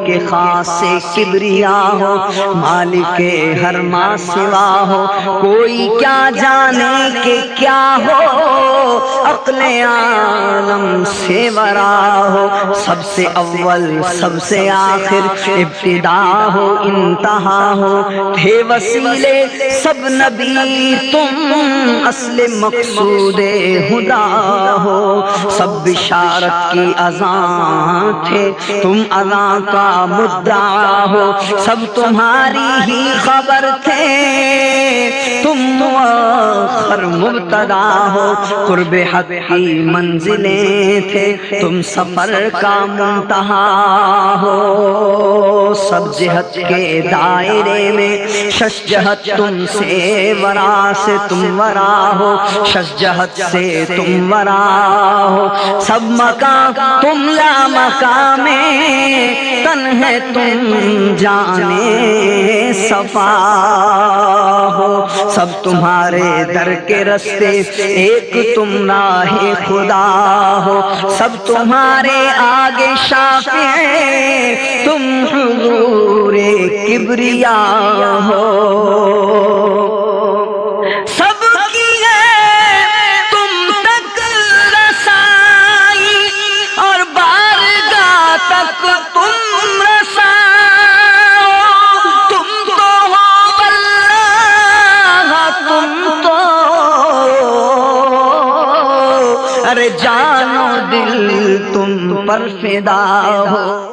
کہ خاص کبریا ہو، مالک ہر ما سوا ہو، کوئی کیا جانے کہ کیا ہو، عقل عالم سے ورا ہو، سب سے اول سب سے آخر، ابتدا ہو انتہا ہو، تھے وسیلے سب نبی تم، اصل مقصود خدا ہو، سب بشارت کی اذان تھے تم اذان کا مدعا ہو، سب تمہاری ہی خبر تھے تم مؤخر مبتدا ہو، قرب حق کی منزلیں تھے تم سفر کا منتہا ہو، سب جہت کے دائرے میں شش جہت تم سے ورا سے تم ورا ہو، شش جہت سے تم ورا ہو، سب مقام تم لا مقام تن ہے تم جانے صفا ہو، سب تمہارے در کے رستے ایک تم راہ خدا ہو، سب تمہارے آگے شافع تم حضور کبریا ہو، سب کی ہے تم تک رسائی اور بارگاہ تک تم رساؤ، تم تو ہو اللہ، تم تو ارے جان و دل تم پر فدا ہو۔